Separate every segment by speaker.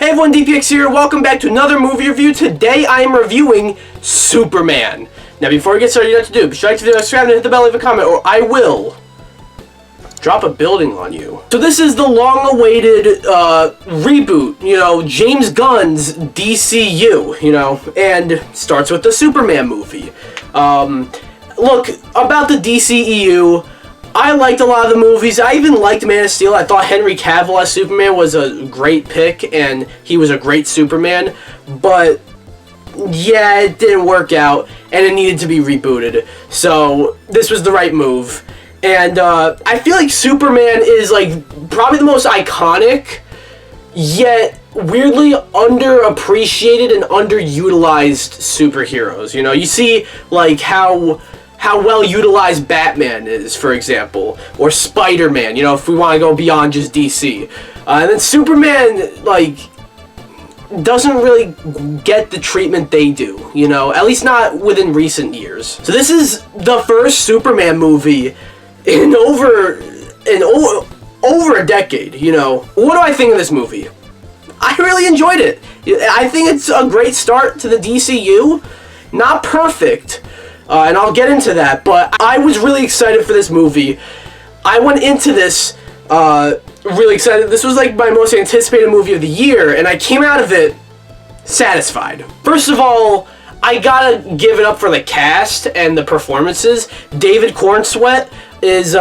Speaker 1: Hey everyone, DPX here. Welcome back to another movie review. Today I am reviewing Superman. Now before we get started, you know what to do. Be sure to like the video, subscribe, and hit the bell, leave a comment, or I will drop a building on you. So this is the long-awaited reboot, James Gunn's DCU, and starts with the Superman movie. Look, about the DCEU, I liked a lot of the movies. I even liked Man of Steel. I thought Henry Cavill as Superman was a great pick, and he was a great Superman. But, yeah, it didn't work out, and it needed to be rebooted. So, this was the right move. And, I feel like Superman is, probably the most iconic, yet weirdly underappreciated and underutilized superheroes. You see, how well utilized Batman is, for example, or Spider-Man, if we want to go beyond just DC. And then Superman, doesn't really get the treatment they do, at least not within recent years. So this is the first Superman movie in over a decade, What do I think of this movie? I really enjoyed it. I think it's a great start to the DCU. Not perfect. And I'll get into that, but I was really excited for this movie. I went into this really excited. This was my most anticipated movie of the year, and I came out of it satisfied. First of all, I gotta give it up for the cast and the performances. David Cornsweet is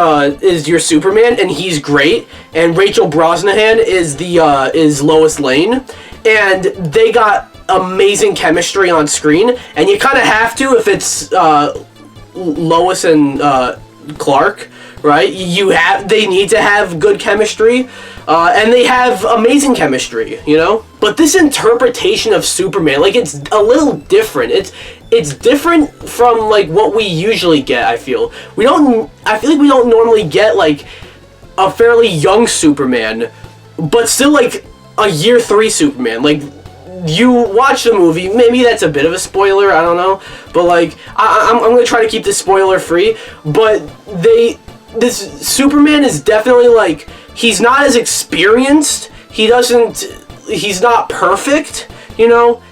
Speaker 1: your Superman, and he's great. And Rachel Brosnahan is Lois Lane, and they got amazing chemistry on screen, and you kind of have to if it's Lois and Clark, right? They need to have good chemistry, and they have amazing chemistry, But this interpretation of Superman, it's a little different. It's different from what we usually get. I feel like we don't normally get a fairly young Superman, but still a year 3 Superman. You watch the movie, maybe that's a bit of a spoiler, I don't know, but I'm gonna try to keep this spoiler free, but this Superman is definitely he's not as experienced, he's not perfect,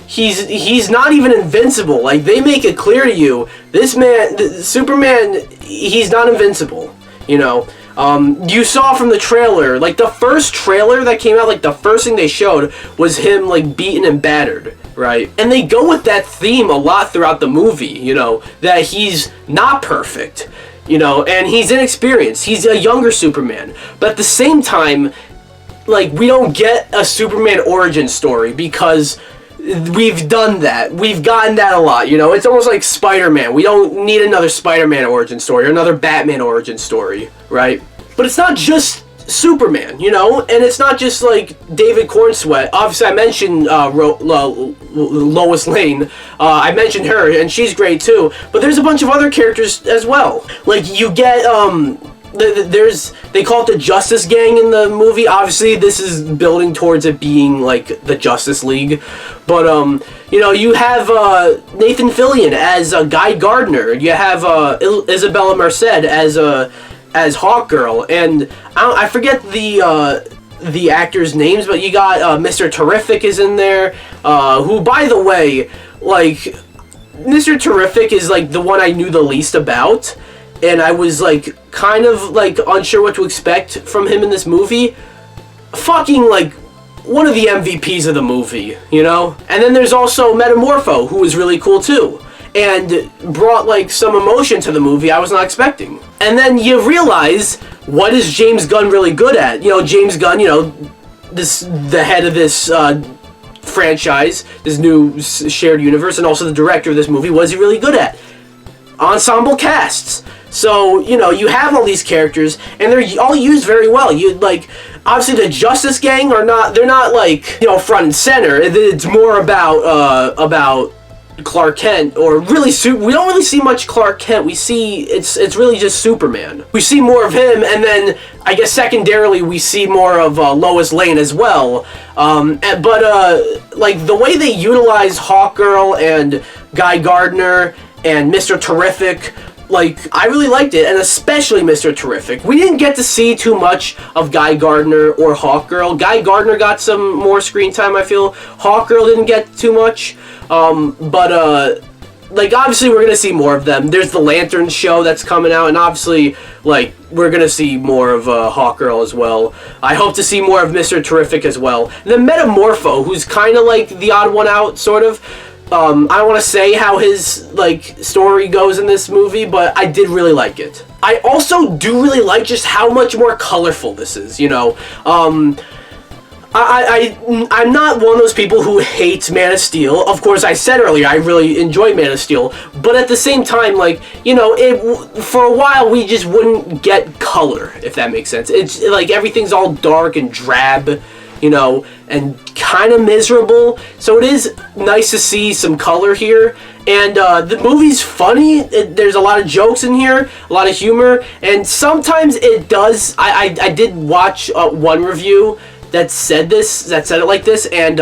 Speaker 1: he's not even invincible. They make it clear to you, Superman, he's not invincible, you saw from the trailer, the first trailer that came out, the first thing they showed was him, beaten and battered, right? And they go with that theme a lot throughout the movie, that he's not perfect, and he's inexperienced. He's a younger Superman. But at the same time, we don't get a Superman origin story because we've done that. We've gotten that a lot, It's almost like Spider-Man. We don't need another Spider-Man origin story or another Batman origin story, right? But it's not just Superman, And it's not just, David Cornsweet. Obviously, I mentioned Lois Lane. I mentioned her, and she's great, too. But there's a bunch of other characters as well. You get, they call it the Justice Gang in the movie. Obviously, this is building towards it being the Justice League, but you have Nathan Fillion as Guy Gardner. You have Isabella Merced as Hawkgirl, and I forget the actors' names, but you got Mr. Terrific is in there. Who, by the way, Mr. Terrific is the one I knew the least about. And I was, kind of, unsure what to expect from him in this movie. Fucking, one of the MVPs of the movie, And then there's also Metamorpho, who was really cool, too. And brought, some emotion to the movie I was not expecting. And then you realize, what is James Gunn really good at? James Gunn, the head of this franchise, this new shared universe, and also the director of this movie, what is he really good at? Ensemble casts. So, you have all these characters, and they're all used very well. Obviously the Justice Gang they're not front and center. It's more about Clark Kent, or really, we don't really see much Clark Kent. We see, it's really just Superman. We see more of him, and then, I guess secondarily, we see more of Lois Lane as well. But the way they utilize Hawkgirl and Guy Gardner and Mr. Terrific, like, I really liked it, and especially Mr. Terrific. We didn't get to see too much of Guy Gardner or Hawkgirl. Guy Gardner got some more screen time, I feel. Hawkgirl didn't get too much, like, obviously we're gonna see more of them. There's the Lantern show that's coming out, and obviously, like, we're gonna see more of Hawkgirl as well. I hope to see more of Mr. Terrific as well. And then Metamorpho, who's kind of like the odd one out, sort of. I don't want to say how his, like, story goes in this movie, but I did really like it. I also do really like just how much more colorful this is, you know. I'm not one of those people who hates Man of Steel. Of course, I said earlier, I really enjoy Man of Steel. But at the same time, like, you know, for a while, we just wouldn't get color, if that makes sense. It's, like, everything's all dark and drab, you know, and kind of miserable. So it is nice to see some color here. And the movie's funny. There's a lot of jokes in here, a lot of humor. And sometimes it does. I did watch one review that said it like this, and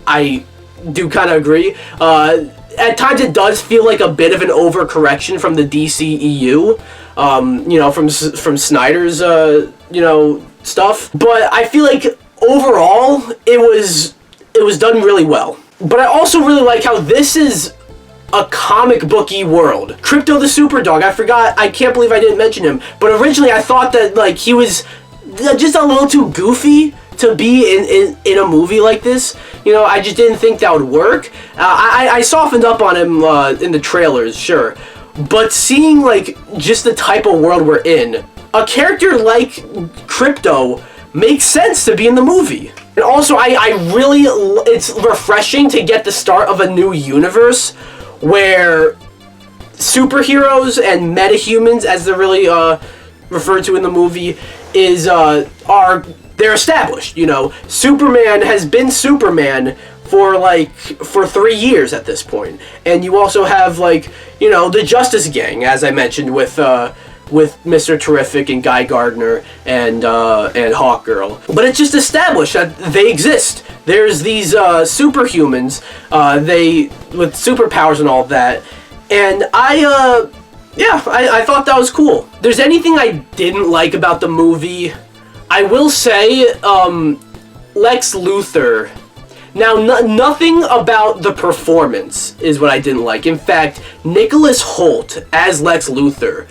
Speaker 1: I do kind of agree. At times it does feel like a bit of an overcorrection from the DCEU, you know, from Snyder's, you know, stuff. But I feel like overall it was done really well. But I also really like how this is a comic booky world. Crypto the Superdog, I can't believe I didn't mention him. But originally I thought that, like, he was just a little too goofy to be in a movie like this. You know, I just didn't think that would work. I softened up on him in the trailers, sure. But seeing, like, just the type of world we're in, a character like Crypto makes sense to be in the movie. And also, it's refreshing to get the start of a new universe where superheroes and metahumans, as they're really referred to in the movie, they're established, you know. Superman has been Superman for 3 years at this point. And you also have, like, you know, the Justice Gang, as I mentioned, with Mr. Terrific and Guy Gardner and Hawkgirl. But it's just established that they exist. There's these superhumans, with superpowers and all that. And I thought that was cool. If there's anything I didn't like about the movie, I will say, Lex Luthor. Now, nothing about the performance is what I didn't like. In fact, Nicholas Hoult as Lex Luthor,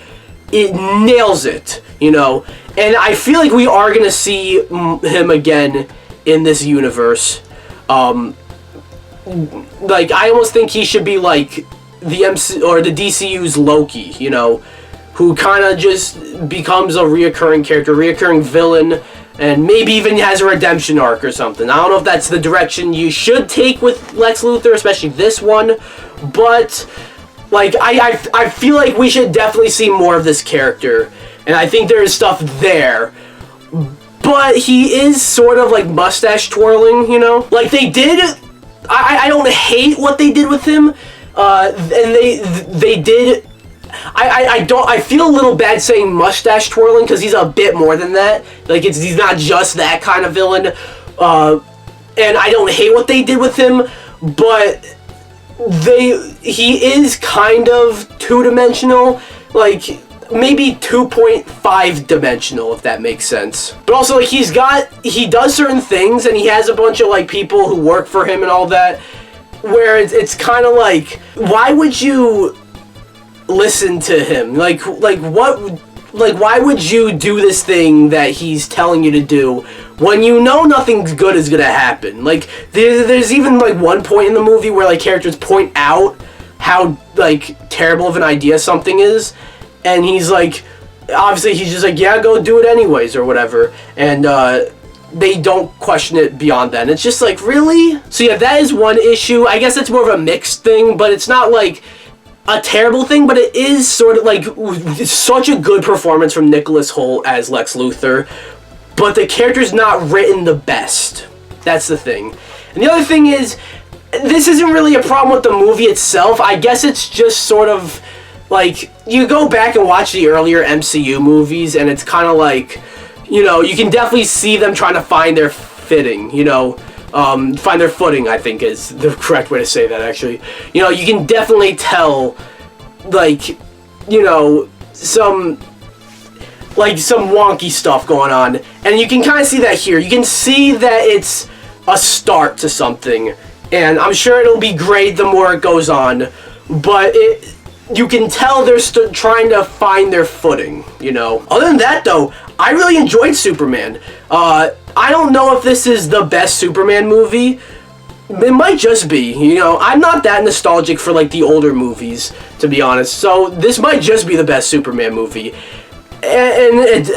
Speaker 1: it nails it, you know. And I feel like we are gonna see him again in this universe. Like, I almost think he should be like the DCU's Loki, you know, who kind of just becomes a reoccurring character, reoccurring villain, and maybe even has a redemption arc or something. I don't know if that's the direction you should take with Lex Luthor, especially this one, but, like, I feel like we should definitely see more of this character, and I think there is stuff there. But he is sort of like mustache twirling, you know? Like, they did... I don't hate what they did with him, and they did... I feel a little bad saying mustache twirling, because he's a bit more than that. Like, he's not just that kind of villain. And I don't hate what they did with him, but he is kind of two-dimensional. Like, maybe 2.5 dimensional, if that makes sense. But also, like, he does certain things, and he has a bunch of, like, people who work for him and all that, where it's kind of like, why would you listen to him? Like why would you do this thing that he's telling you to do when you know nothing good is gonna happen? Like, there's even, like, one point in the movie where, like, characters point out how, like, terrible of an idea something is, and he's like, obviously he's just like, yeah, go do it anyways, or whatever, and they don't question it beyond that. And it's just like, really? So yeah, that is one issue. I guess that's more of a mixed thing, but it's not like a terrible thing, but it is sort of like, it's such a good performance from Nicholas Hoult as Lex Luthor, but the character's not written the best. That's the thing. And the other thing is, this isn't really a problem with the movie itself. I guess it's just sort of like, you go back and watch the earlier MCU movies, and it's kind of like, you know, you can definitely see them trying to find their fitting, you know, find their footing, I think is the correct way to say that, actually. You know, you can definitely tell, like, you know, some wonky stuff going on. And you can kind of see that here. You can see that it's a start to something. And I'm sure it'll be great the more it goes on. But you can tell they're still trying to find their footing, you know. Other than that, though, I really enjoyed Superman. I don't know if this is the best Superman movie. It might just be, you know. I'm not that nostalgic for, like, the older movies, to be honest. So this might just be the best Superman movie. And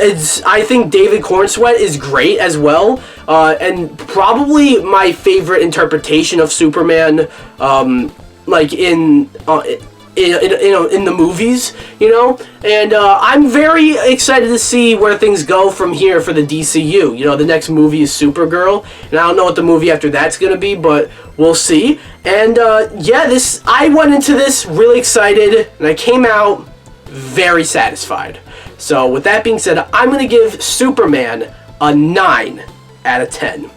Speaker 1: I think David Cornsweet is great as well. And probably my favorite interpretation of Superman, like, in the movies, you know. And I'm very excited to see where things go from here for the DCU. You know, the next movie is Supergirl, and I don't know what the movie after that's gonna be, but we'll see. And yeah, I went into this really excited, and I came out very satisfied. So with that being said, I'm gonna give Superman a 9 out of 10.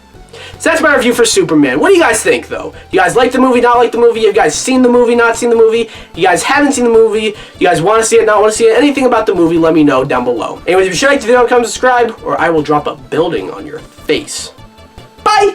Speaker 1: So that's my review for Superman. What do you guys think, though? You guys like the movie, not like the movie? You guys seen the movie, not seen the movie? You guys haven't seen the movie? You guys want to see it, not want to see it? Anything about the movie, let me know down below. Anyways, if you like the video, comment, subscribe, or I will drop a building on your face. Bye!